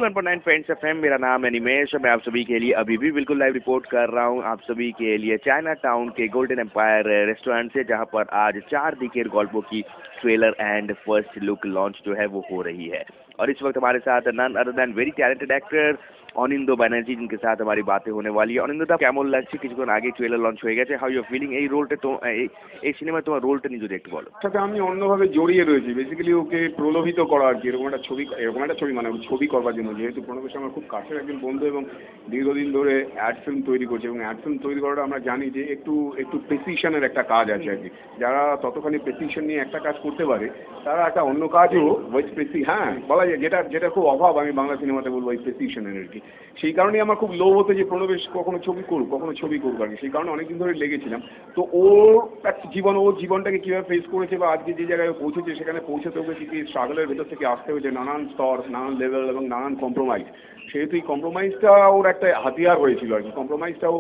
91.9 friends FM. मेरा नाम है निमेश और मैं आप सभी के लिए अभी भी बिल्कुल लाइव रिपोर्ट कर रहा हूँ आप सभी के लिए चाइना टाउन के गोल्डन एम्पायर रेस्टोरेंट से, जहाँ पर आज 4 दिखेर गॉल्फो की trailer and first look launch जो है वो हो रही है। और इस वक्त हमारे साथ none other than very talented actor Anindya Banerjee, जिनके साथ हमारी बातें होने वाली है। অনিন্দ্যদা, কেমন লাগছে? কিছুক্ষণ আগে ট্রেলার লঞ্চ হয়ে গেছে, হাউ ইউ ফিলিং? এই রোলটা তো এই সিনেমায় তোমার রোলটা নিয়ে যদি একটু বলো। সাথে আমি অন্যভাবে জড়িয়ে রয়েছি, বেসিক্যালি ওকে প্রলোভিত করা আর কি, এরকম একটা ছবি মানে ছবি করবার জন্য, যেহেতু প্রণবেশ আমার খুব কাছের একজন বন্ধু এবং দীর্ঘদিন ধরে অ্যাড ফিল্ম তৈরি করছে, এবং অ্যাড ফিল্ম তৈরি করাটা আমরা জানি যে একটু প্রেসিশনের একটা কাজ আছে আর কি। যারা ততখানি প্রেসিশন নিয়ে একটা কাজ করতে পারে তারা একটা অন্য কাজও বলা যায়, যেটা খুব অভাব আমি বাংলা সিনেমাতে বলবো এই প্রেসিশনের আর কি। সেই কারণেই আমার খুব লোভ হতো যে প্রণবেশ কখনো ছবি করুক আর কি। সেই কারণে অনেকদিন ধরে লেগেছিলাম। তো ওর জীবনটাকে কীভাবে ফেস করেছে বা আজকে যে জায়গায় পৌঁছেছে সেখানে পৌঁছতে হবে কি স্ট্রাগলের ভেতর থেকে আসতে হয়েছে, নানান স্তর, নানান লেভেল এবং নানান কম্প্রোমাইজ। সেহেতু এই কম্প্রোমাইজটা ওর একটা হাতিয়ার হয়েছিল আর কি। কম্প্রোমাইজটা ও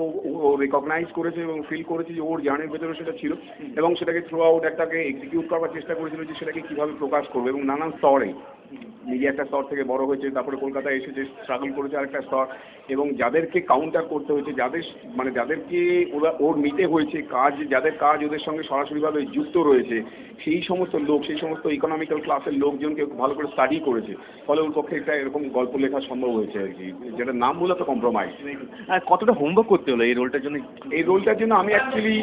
রেকগনাইজ করেছে এবং ফিল করেছে যে ওর জার্নির ভেতরে সেটা ছিল, এবং সেটাকে থ্রু আউট একটাকে এক্সিকিউট করবার চেষ্টা করেছিল যে সেটাকে কীভাবে প্রকাশ করবে, এবং নানান স্তরে নিজে একটা স্তর থেকে বড় হয়েছে, তারপরে কলকাতায় এসেছে, স্ট্রাগল করেছে আরেকটা স্তর, এবং যাদেরকে কাউন্টার করতে হয়েছে, যাদেরকে ওর নিতে হয়েছে কাজ, যাদের কাজ ওদের সঙ্গে সরাসরিভাবে যুক্ত রয়েছে, সেই সমস্ত ইকোনমিক্যাল ক্লাসের লোকজনকে ভালো করে স্টাডি করেছে, ফলে ওর পক্ষে একটা এরকম গল্প লেখা সম্ভব হয়েছে আর কি, যেটার নাম মূলত কম্প্রোমাইজ। কতটা হোমওয়ার্ক করতে হলো এই রোলটার জন্য? এই রোলটার জন্য আমি অ্যাকচুয়ালি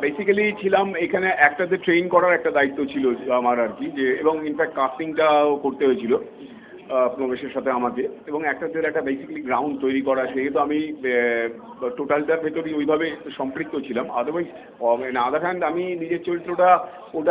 বেসিক্যালি ছিলাম এখানে একটাতে ট্রেন করার একটা দায়িত্ব ছিল আমার আর কি, যে এবং ইনফ্যাক্ট কাস্টিংটাও করতে হয়েছিল প্রবেশের সাথে আমাকে, এবং একটা বেসিক্যালি গ্রাউন্ড তৈরি করা। সেহেতু আমি টোটালটার ভেতরেই ওইভাবে সম্পৃক্ত ছিলাম। আদারওয়াইজ আদার হ্যান্ড আমি নিজের চরিত্রটা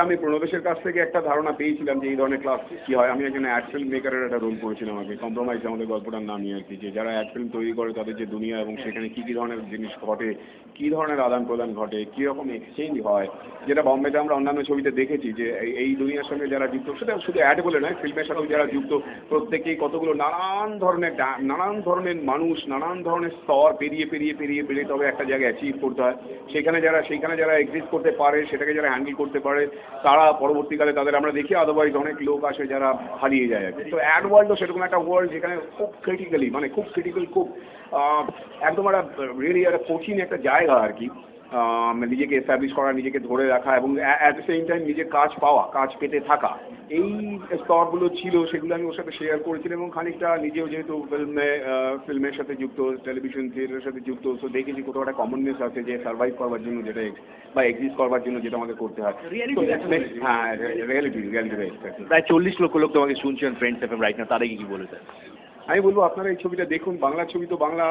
আমি প্রণবেশের কাছ থেকে একটা ধারণা পেয়েছিলাম যে এই ধরনের ক্লাস কী হয়। আমি একজন অ্যাড ফিল্ম মেকারের একটা রোল করেছিলাম আগে, কম্প্রোমাইজ আমাদের গল্পটার নামই আর কি, যে যারা অ্যাড ফিল্ম তৈরি করে তাদের যে দুনিয়া এবং সেখানে কী ধরনের জিনিস ঘটে, কী ধরনের আদান প্রদান ঘটে, কীরকম এক্সচেঞ্জ হয়, যেটা বম্বেতে আমরা অন্যান্য ছবিতে দেখেছি যে এই দুনিয়ার সঙ্গে যারা যুক্ত, সেটা শুধু অ্যাড বলে নয়, ফিল্মের সাথেও যারা যুক্ত, প্রত্যেকেই কতগুলো নানান ধরনের মানুষ, নানান ধরনের স্তর পেরিয়ে তবে একটা জায়গায় অ্যাচিভ করতে হয়। সেইখানে যারা এক্সিস্ট করতে পারে, সেটাকে যারা হ্যান্ডেল করতে পারে, তারা পরবর্তীকালে তাদের আমরা দেখি। আদারওয়াইজ অনেক লোক আসে যারা হারিয়ে যায় আর কি। তো অ্যাড ওয়ার্ল্ডও সেরকম একটা ওয়ার্ল্ড যেখানে খুব ক্রিটিক্যাল, খুব একদম একটা রিয়েলি একটা কঠিন একটা জায়গা আর কি, নিজেকে এস্টাবলিশ করা, নিজেকে ধরে রাখা, এবং অ্যাট দ্য সেম টাইম নিজের কাজ পেতে থাকা, এই স্তরগুলো ছিল, সেগুলো আমি ওর সাথে শেয়ার করেছিলাম। এবং খানিকটা নিজেও যেহেতু ফিল্মের সাথে যুক্ত, টেলিভিশন থিয়েটারের সাথে যুক্ত, তো দেখেছি কোথাও একটা কমননেস আছে যে সার্ভাইভ করবার জন্য যেটা বা এক্সিস্ট করবার জন্য যেটা আমাদের করতে হয়। হ্যাঁ, রিয়ালিটি প্রায় 40 লক্ষ লোক তোমাকে শুনছেন ফ্রেন্ডস এফএম রাইট না, তাদেরকে কি বলেছে? আমি বলবো আপনারা এই ছবিটা দেখুন। বাংলা ছবি তো বাংলা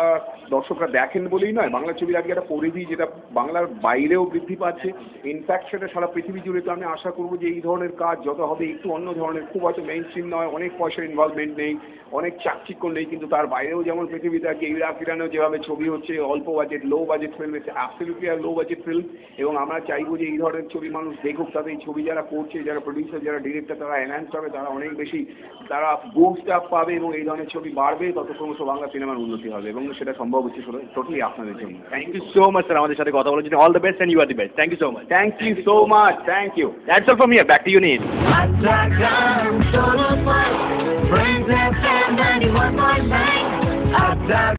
দর্শকরা দেখেন বলেই নয়, বাংলা ছবির আজকে একটা পরিধি যেটা বাংলার বাইরেও বৃদ্ধি পাচ্ছে, ইনফ্যাক্ট সেটা সারা পৃথিবী জুড়ে। তো আমি আশা করবো যে এই ধরনের কাজ যত হবে একটু অন্য ধরনের, খুব হয়তো মেইন স্ট্রিম নয়, অনেক পয়সার ইনভলভমেন্ট নেই, অনেক চাকচিক্য নেই, কিন্তু তার বাইরেও যেমন পৃথিবীতে আজকে ইরানেও যেভাবে ছবি হচ্ছে, অল্প বাজেট, লো বাজেট ফিল্ম, হচ্ছে অ্যাবসলিউটলি আর লো বাজেট ফিল্ম। এবং আমরা চাইবো যে এই ধরনের ছবি মানুষ দেখুক, তাদের এই ছবি যারা করছে, যারা প্রডিউসার, যারা ডিরেক্টর, তারা এনহ্যান্স হবে, তারা অনেক বেশি তারা বুস্ট আপ পাবে, এবং এই ধরনের ছবি বাড়বে, তত ক্রমশ বাংলা সিনেমার উন্নতি হবে, এবং সেটা সম্ভব হচ্ছে টোটালি আপনাদের জন্য। Thank you so much sir আমাদের সাথে কথা বলার জন্য। All the best and you are the best. Thank you so much. Thank you so much. Thank you. That's all from here. Back to you নিন। Friends and 91.9.